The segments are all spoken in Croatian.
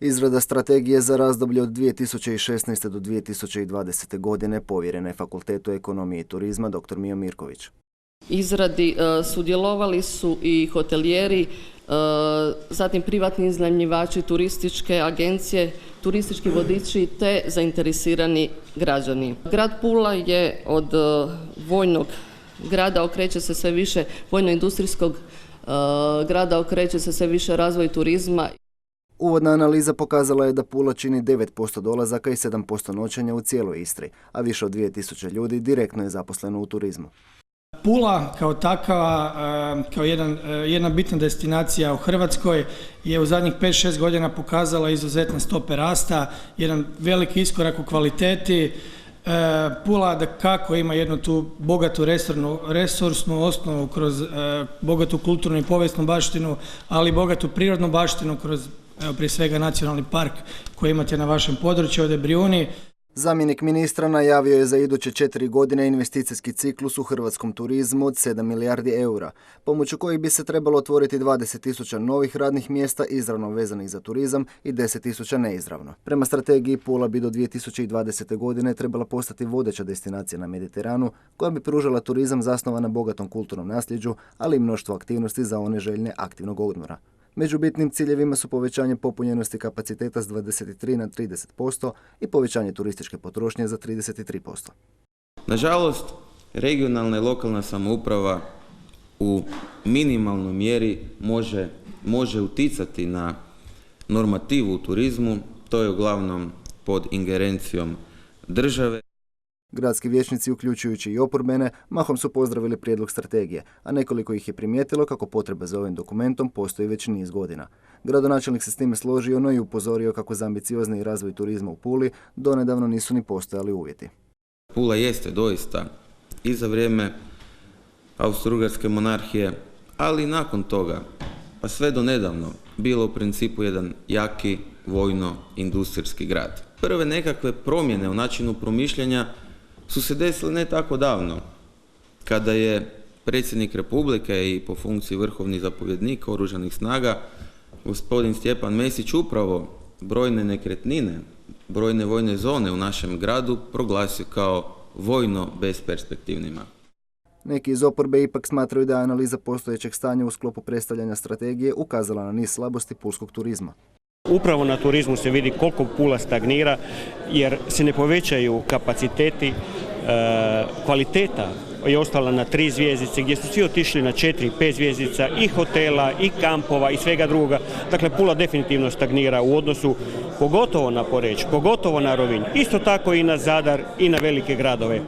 Izrada strategije za razdoblje od 2016. do 2020. godine povjerena je Fakultetu ekonomije i turizma dr. Mijo Mirković. Izradi sudjelovali su i hotelijeri, zatim privatni iznajmljivači, turističke agencije, turistički vodiči te zainteresirani građani. Grad Pula je od vojnog grada okreće se sve više, vojno-industrijskog grada okreće se sve više razvoj turizma. Uvodna analiza pokazala je da Pula čini 9% dolazaka i 7% noćenja u cijeloj Istri, a više od 2000 ljudi direktno je zaposleno u turizmu. Pula kao takva, kao jedna bitna destinacija u Hrvatskoj je u zadnjih 5-6 godina pokazala izuzetne stope rasta, jedan veliki iskorak u kvaliteti. Pula dakako ima jednu tu bogatu resursnu osnovu kroz bogatu kulturnu i povijesnu baštinu, ali i bogatu prirodnu baštinu kroz prije svega nacionalni park koji imate na vašem području, ovdje Brijuni. Zamjenik ministra najavio je za iduće 4 godine investicijski ciklus u hrvatskom turizmu od 7 milijardi eura, pomoću kojih bi se trebalo otvoriti 20.000 novih radnih mjesta izravno vezanih za turizam i 10.000 neizravno. Prema strategiji Pula bi do 2020. godine trebala postati vodeća destinacija na Mediteranu koja bi pružala turizam zasnovan na bogatom kulturnom nasljeđu, ali i mnoštvo aktivnosti za one željne aktivnog odmora. Među bitnim ciljevima su povećanje popunjenosti kapaciteta s 23 na 30% i povećanje turističke potrošnje za 33%. Nažalost, regionalna i lokalna samouprava u minimalnoj mjeri može uticati na normativu u turizmu, to je uglavnom pod ingerencijom države. Gradski vijećnici, uključujući i oporbene, mahom su pozdravili prijedlog strategije, a nekoliko ih je primijetilo kako potreba za ovim dokumentom postoji već niz godina. Gradonačelnik se s time složio, no i upozorio kako za ambiciozni razvoj turizma u Puli donedavno nisu ni postojali uvjeti. Pula jeste doista i za vrijeme Austro-Ugarske monarhije, ali i nakon toga, pa sve do nedavno, bilo u principu jedan jaki vojno-industrijski grad. Prve nekakve promjene u načinu promišljanja su se desile ne tako davno, kada je predsjednik Republike i po funkciji vrhovni zapovjednik Oružanih snaga, gospodin Stjepan Mesić, upravo brojne nekretnine, brojne vojne zone u našem gradu proglasio kao vojno besperspektivnima. Neki iz oporbe ipak smatraju da je analiza postojećeg stanja u sklopu predstavljanja strategije ukazala na niz slabosti pulskog turizma. Upravo na turizmu se vidi koliko Pula stagnira jer se ne povećaju kapaciteti, kvaliteta je ostala na 3 zvjezdice gdje su svi otišli na 4-5 zvjezdica i hotela i kampova i svega drugoga. Dakle, Pula definitivno stagnira u odnosu pogotovo na Poreč, pogotovo na Rovinj, isto tako i na Zadar i na velike gradove.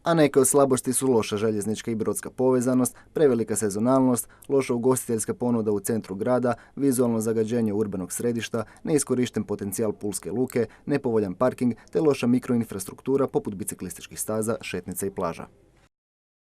A neke od slabosti su loša željeznička i brodska povezanost, prevelika sezonalnost, loša ugostiteljska ponuda u centru grada, vizualno zagađenje urbanog središta, neiskorišten potencijal pulske luke, nepovoljan parking te loša mikroinfrastruktura poput biciklističkih staza, šetnica i plaža.